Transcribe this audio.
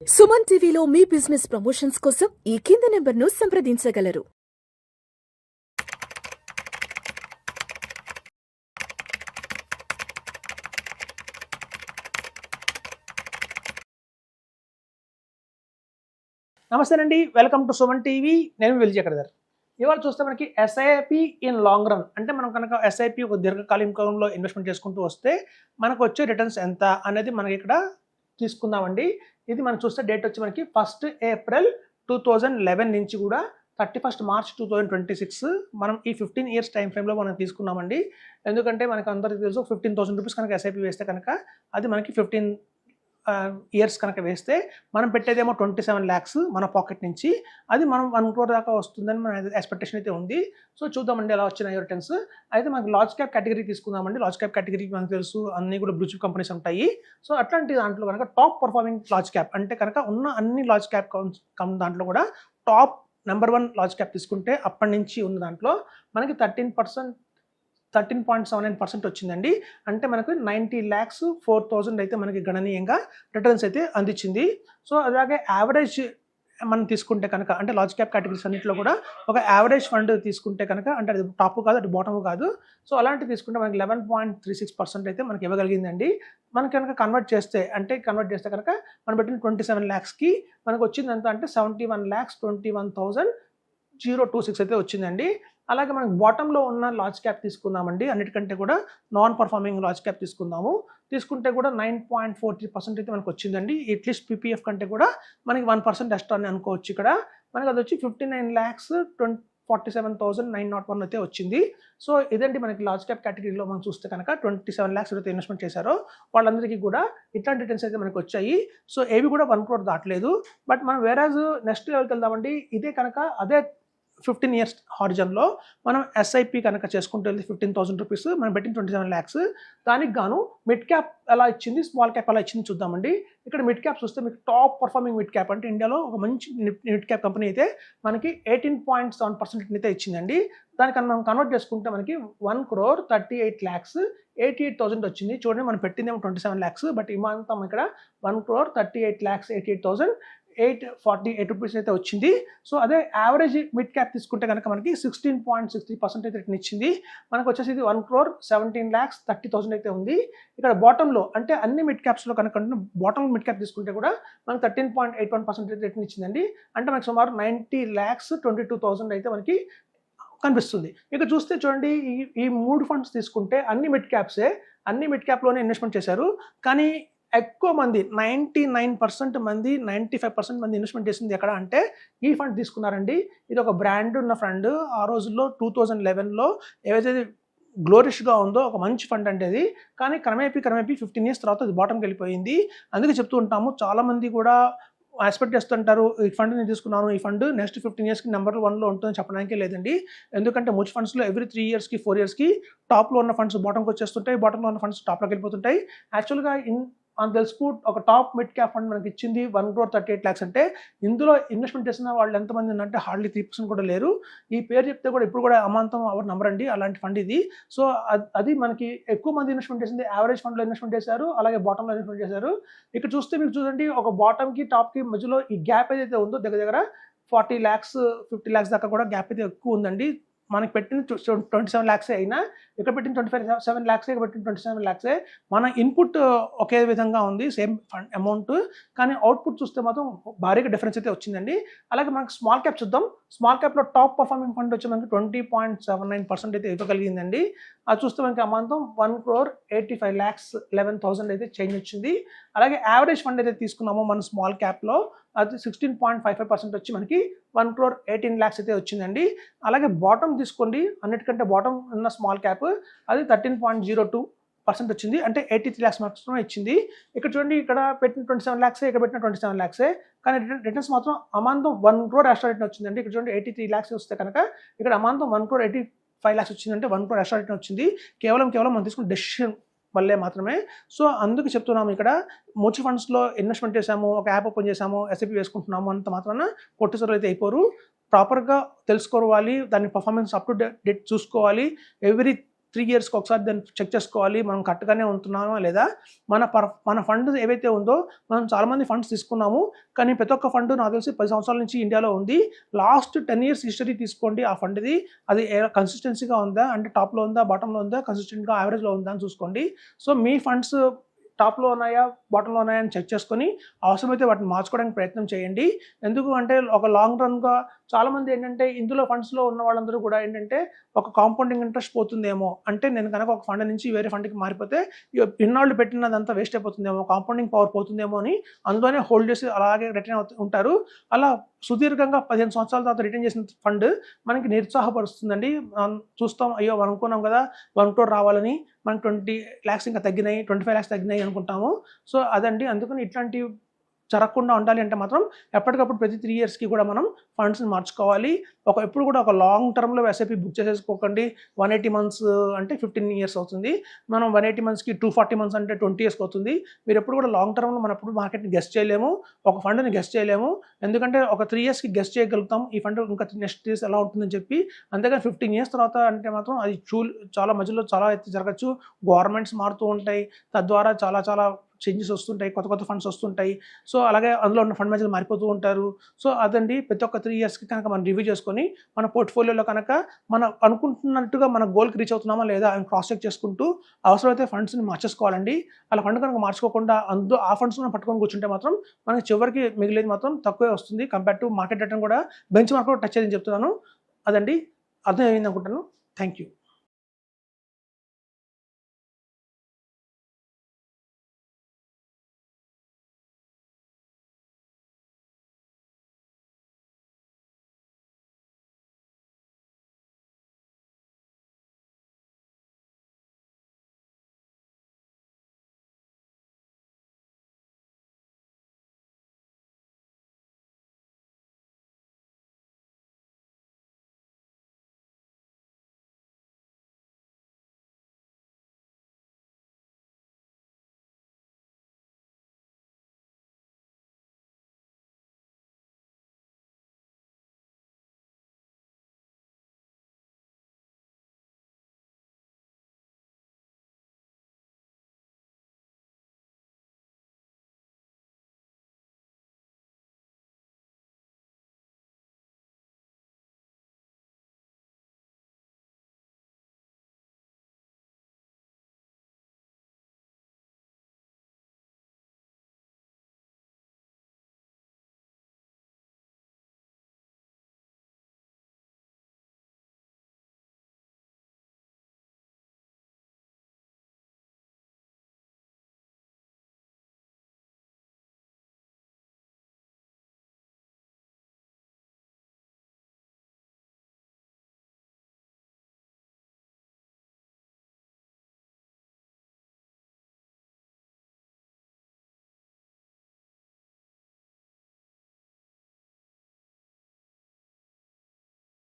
సుమన్ టీవీలో మీ business promotions కోసం ఈ కింది నెంబర్ను సంప్రదించగలరు. నమస్తే అండి, వెల్కమ్ టు సుమన్ టీవీ. నేను విజయకర్దర్. ఇవాళ చూస్తే మనకి ఎస్ఐపి ఇన్ లాంగ్ రన్ అంటే మనం కనుక ఎస్ఐపి ఒక దీర్ఘకాలికంలో ఇన్వెస్ట్మెంట్ చేసుకుంటూ వస్తే మనకు వచ్చే రిటర్న్స్ ఎంత అనేది మనకి ఇక్కడ తీసుకుందామండి. ఇది మనం చూస్తే డేట్ వచ్చి మనకి 1st April 2011 నుంచి కూడా 31st March 2026 మనం ఈ 15 years టైం ఫ్రేమ్లో మనం తీసుకున్నామండి. ఎందుకంటే మనకు అందరికీ తెలుసు 15,000 రూపీస్ కనుక ఎస్ఐపి వేస్తే కనుక అది మనకి 15 ఇయర్స్ కనుక వేస్తే మనం పెట్టేదేమో 27 lakhs మన పాకెట్ నుంచి, అది మనం 1 crore దాకా వస్తుందని మన ఎక్స్పెక్టేషన్ అయితే ఉంది. సో చూద్దామండి ఎలా వచ్చినాయి రిటర్న్స్. అయితే మనకి లార్జ్ క్యాప్ కేటగిరీ తీసుకుందామండి. లార్జ్ క్యాప్ కేటగిరీ మనకు తెలుసు అన్ని కూడా బ్లూ చిప్ కంపెనీస్ ఉంటాయి. సో అట్లాంటి దాంట్లో కనుక టాప్ పర్ఫార్మింగ్ లార్జ్ క్యాప్ అంటే కనుక ఉన్న అన్ని లార్జ్ క్యాప్ దాంట్లో కూడా టాప్ నెంబర్ 1 లార్జ్ క్యాప్ తీసుకుంటే అప్పటి నుంచి ఉన్న దాంట్లో మనకి 13.79% వచ్చిందండి. అంటే మనకు 90,04,000 అయితే మనకి గణనీయంగా రిటర్న్స్ అయితే అందించింది. సో అలాగే యావరేజ్ మనం తీసుకుంటే కనుక అంటే లార్జ్ క్యాప్ కేటగిరీస్ అన్నింటిలో కూడా ఒక యావరేజ్ ఫండ్ తీసుకుంటే కనుక అంటే అది టాప్ కాదు, అది బాటమ్ కాదు. సో అలాంటివి తీసుకుంటే మనకి 11.36% అయితే మనకి ఇవ్వగలిగిందండి. మనకి కనుక కన్వర్ట్ చేస్తే కనుక మనం పెట్టిన 27 lakhsకి మనకు వచ్చింది ఎంత అంటే 71,21,026 అయితే వచ్చిందండి. అలాగే మనకి బాటంలో ఉన్న లార్జ్ క్యాప్ తీసుకుందామండి. అన్నిటికంటే కూడా నాన్ పర్ఫార్మింగ్ లార్జ్ క్యాప్ తీసుకుంటే కూడా 9.43% అయితే మనకు వచ్చిందండి. అట్లీస్ట్ పీపీఎఫ్ కంటే కూడా మనకి 1% ఎక్స్ట్రా అని అనుకోవచ్చు. ఇక్కడ మనకి అది వచ్చి 59,47,901 అయితే వచ్చింది. సో ఇదండి మనకి లార్జ్ క్యాప్ కేటగిరీలో మనం చూస్తే కనుక 27 lakhs అయితే ఇన్వెస్ట్మెంట్ చేశారో వాళ్ళందరికీ కూడా ఇట్లాంటి రిటర్న్స్ అయితే మనకి వచ్చాయి. సో ఏవి కూడా 1 crore దాటలేదు. బట్ మనం వేరేజ్ నెక్స్ట్ లెవెల్కి వెళ్దామండి. ఇదే కనుక అదే 15 years హారిజన్లో మనం ఎస్ఐపి కనుక చేసుకుంటూ వెళ్తే 15,000 రూపీస్ మనం పెట్టిన 27 lakhs, దానికి గాను మిడ్ క్యాప్ ఎలా ఇచ్చింది, స్మాల్ క్యాప్ ఎలా ఇచ్చింది చూద్దామండి. ఇక్కడ మిడ్ క్యాప్ చూస్తే మీకు టాప్ పర్ఫార్మింగ్ మిడ్ క్యాప్ అంటే ఇండియాలో ఒక మంచి మిడ్ క్యాప్ కంపెనీ అయితే మనకి 18.7% అయితే ఇచ్చిందండి. దానికన్నా మనం కన్వర్ట్ చేసుకుంటే మనకి 1,38,88,000 వచ్చింది. చూడండి మనం పెట్టిందేమో 27 lakhs, బట్ ఇమాంతం ఇక్కడ 1,38,88,848 రూపీస్ అయితే వచ్చింది. సో అదే యావరేజ్ మిడ్ క్యాప్ తీసుకుంటే కనుక మనకి 16.63% అయితే రిటర్న్ ఇచ్చింది. మనకు వచ్చేసి ఇది 1,17,30,000 అయితే ఉంది. ఇక్కడ బాటంలో అంటే అన్ని మిడ్ క్యాప్స్లో కనుక బాటమ్ మిడ్ క్యాప్ తీసుకుంటే కూడా మనకి 13.81% అయితే రిటర్న్ ఇచ్చిందండి. అంటే మనకి సుమారు 90,22,000 అయితే మనకి కనిపిస్తుంది. ఇక చూస్తే చూడండి ఈ 3 ఫండ్స్ తీసుకుంటే అన్ని మిడ్ క్యాప్లోనే ఇన్వెస్ట్మెంట్ చేశారు. కానీ ఎక్కువ మంది 99% మంది 95% మంది ఇన్వెస్ట్మెంట్ చేసింది ఎక్కడ అంటే ఈ ఫండ్ తీసుకున్నారండి. ఇది ఒక బ్రాండ్ ఉన్న ఫండ్. ఆ రోజుల్లో 2011లో ఏవైతే గ్లోరిష్గా ఉందో ఒక మంచి ఫండ్ అంటే అది. కానీ క్రమేపీ 15 years తర్వాత అది బాటంకి వెళ్ళిపోయింది. అందుకే చెప్తూ ఉంటాము, చాలామంది కూడా ఎక్స్పెక్ట్ చేస్తుంటారు ఈ ఫండ్ నేను తీసుకున్నాను, ఈ ఫండ్ నెక్స్ట్ 15 yearsకి నెంబర్ 1లో ఉంటుందని చెప్పడానికే లేదండి. ఎందుకంటే మ్యూచువల్ ఫండ్స్లో ఎవ్రీ 3 yearsకి 4 yearsకి టాప్లో ఉన్న ఫండ్స్ బాటంకి వచ్చేస్తుంటాయి, బాటంలో ఉన్న ఫండ్స్ టాప్లోకి వెళ్ళిపోతుంటాయి. యాక్చువల్గా అని తెలుసుకు ఒక టాప్ మిడ్ క్యాప్ ఫండ్ మనకి ఇచ్చింది 1,38 lakhs అంటే ఇందులో ఇన్వెస్ట్మెంట్ చేసిన వాళ్ళు ఎంతమంది అంటే హార్డ్లీ 3% కూడా లేరు. ఈ పేరు చెప్తే కూడా ఇప్పుడు కూడా అమాంతం ఎవరు నమ్మరండి, అలాంటి ఫండ్ ఇది. సో అది మనకి ఎక్కువ మంది ఇన్వెస్ట్మెంట్ చేసింది యావరేజ్ ఫండ్లో ఇన్వెస్ట్మెంట్ చేశారు, అలాగే బాటంలో ఇన్వెస్ట్మెంట్ చేశారు. ఇక్కడ చూస్తే మీకు చూడండి ఒక బాటంకి టాప్కి మధ్యలో ఈ గ్యాప్ ఏదైతే ఉందో దగ్గర 40 lakhs 50 lakhs దాకా కూడా గ్యాప్ అయితే ఎక్కువ ఉందండి. మనకి పెట్టిన 27 lakhs అయినా ఇక్కడ పెట్టిన 27 lakhs, ఇక్కడ పెట్టిన 27 lakhs. మన ఇన్పుట్ ఒకే విధంగా ఉంది, సేమ్ ఫండ్ అమౌంట్, కానీ అవుట్పుట్ చూస్తే మాత్రం భారీగా డిఫరెన్స్ అయితే వచ్చిందండి. అలాగే మనకి స్మాల్ క్యాప్ చూద్దాం. స్మాల్ క్యాప్లో టాప్ పర్ఫార్మింగ్ ఫండ్ వచ్చి మనకి 20.79% అయితే ఇవ్వగలిగిందండి. అది చూస్తే మనకి అమాంతం 1,85,11,000 అయితే చేంజ్ వచ్చింది. అలాగే యావరేజ్ ఫండ్ అయితే తీసుకున్నామో మన స్మాల్ క్యాప్లో అది 16.55% వచ్చి మనకి 1,18 lakhs అయితే వచ్చిందండి. అలాగే బాటమ్ తీసుకోండి, అన్నిటికంటే బాటమ్ ఉన్న స్మాల్ క్యాప్ అది 13.02% వచ్చింది. అంటే 83 lakhs మాత్రమే ఇచ్చింది. ఇక్కడ చూడండి ఇక్కడ పెట్టిన 27 lakhs, ఇక్కడ పెట్టిన 27 lakhs, కానీ రిటర్న్స్ మాత్రం అమాంతం 1 crore ఎక్స్ట్రా రిటర్న్ వచ్చిందండి. ఇక్కడ చూడండి 83 lakhs వస్తే కనుక ఇక్కడ అమాంతం 1,85 lakhs వచ్చిందంటే 1 crore ఎక్స్ట్రా రిటర్న్ వచ్చింది. కేవలం మనం తీసుకున్న డెసిషన్ వల్లే మాత్రమే. సో అందుకు చెప్తున్నాము, ఇక్కడ మ్యూచువల్ ఫండ్స్లో ఇన్వెస్ట్మెంట్ చేసాము, ఒక యాప్ ఓపెన్ చేసాము, ఎస్ఐపి వేసుకుంటున్నాము అంత మాత్రాన కోటీశ్వరులు అయితే అయిపోరు. ప్రాపర్గా తెలుసుకోవాలి, దాని పర్ఫార్మెన్స్ అప్ టు డేట్ చూసుకోవాలి. ఎవ్రీ 3 ఇయర్స్కి ఒకసారి దాన్ని చెక్ చేసుకోవాలి, మనం కరెక్ట్గానే ఉంటున్నామా లేదా. మన ఫండ్ ఏవైతే ఉందో, మనం చాలామంది ఫండ్స్ తీసుకున్నాము, కానీ ప్రతి ఒక్క ఫండ్ నాకు తెలిసి 10 సంవత్సరాల నుంచి ఇండియాలో ఉంది. లాస్ట్ 10 ఇయర్స్ హిస్టరీ తీసుకోండి ఆ ఫండ్ది, అది కన్సిస్టెన్సీగా ఉందా, అంటే టాప్లో ఉందా, బాటంలో ఉందా, కన్సిస్టెంట్గా యావరేజ్లో ఉందా అని చూసుకోండి. సో మీ ఫండ్స్ టాప్లో ఉన్నాయా, బాటంలో ఉన్నాయా అని చెక్ చేసుకొని అవసరమైతే వాటిని మార్చుకోవడానికి ప్రయత్నం చేయండి. ఎందుకు అంటే ఒక లాంగ్ రన్గా చాలామంది ఏంటంటే ఇందులో ఫండ్స్లో ఉన్న వాళ్ళందరూ కూడా ఏంటంటే ఒక కాంపౌండింగ్ ఇంట్రెస్ట్ పోతుందేమో, అంటే నేను కనుక ఒక ఫండ్ నుంచి వేరే ఫండ్కి మారిపోతే ఇన్నాళ్ళు పెట్టినదంతా వేస్ట్ అయిపోతుందేమో, కాంపౌండింగ్ పవర్ పోతుందేమో అని అందులోనే హోల్డ్ చేసి అలాగే రిటర్న్ ఉంటారు. అలా సుదీర్ఘంగా 15 సంవత్సరాల తర్వాత రిటర్న్ చేసిన ఫండ్ మనకి నిరుత్సాహపరుస్తుందండి. చూస్తాం, అయ్యో అనుకున్నాం కదా 1 crore రావాలని, మనకి 20 lakhs ఇంకా తగ్గినాయి, 25 lakhs తగ్గినాయి అనుకుంటాము. సో అదండి, అందుకని ఇట్లాంటి జరగకుండా ఉండాలి అంటే మాత్రం ఎప్పటికప్పుడు ప్రతి 3 ఇయర్స్కి కూడా మనం ఫండ్స్ని మార్చుకోవాలి. ఎప్పుడు కూడా ఒక లాంగ్ టర్మ్లో ఎస్ఐపి బుక్ చేసేసుకోకండి. 180 months అంటే 15 years అవుతుంది. మనం 180 monthsకి 240 months అంటే 20 years అవుతుంది. మీరు ఎప్పుడు కూడా లాంగ్ టర్మ్లో మనం ఎప్పుడు మార్కెట్ని గెస్ట్ చేయలేము, ఒక ఫండ్ని గెస్ట్ చేయలేము. ఎందుకంటే ఒక 3 yearsకి గెస్ట్ చేయగలుగుతాం ఈ ఫండ్ ఇంకా నెక్స్ట్ ఇయర్స్ ఎలా ఉంటుందని చెప్పి. అంతేగాని 15 years తర్వాత అంటే మాత్రం అది చాలా మధ్యలో చాలా అయితే జరగచ్చు. గవర్నమెంట్స్ మారుతూ ఉంటాయి, తద్వారా చాలా చేంజెస్ వస్తుంటాయి, కొత్త ఫండ్స్ వస్తుంటాయి. సో అలాగే అందులో ఉన్న ఫండ్ మేనేజర్లు మారిపోతూ ఉంటారు. సో అదండి, ప్రతి ఒక్క 3 ఇయర్స్కి కనుక మనం రివ్యూ చేసుకొని మన పోర్ట్ఫోలియోలో కనుక మనం అనుకుంటున్నట్టుగా మన గోల్కి రీచ్ అవుతున్నామా లేదా అని క్రాస్ చెక్ చేసుకుంటూ అవసరమైతే ఫండ్స్ని మార్చేసుకోవాలండి. అలా ఫండ్ కనుక మార్చుకోకుండా ఆ ఫండ్స్ పట్టుకొని కూర్చుంటే మాత్రం మనకి చివరికి మిగిలేది మాత్రం తక్కువే వస్తుంది. కంపేర్ టు మార్కెట్ రిటర్న్ కూడా బెంచ్ మార్క్ టచ్ అయ్యిందని చెప్తున్నాను. అదండి, అర్థమైంది అనుకుంటాను. Thank you.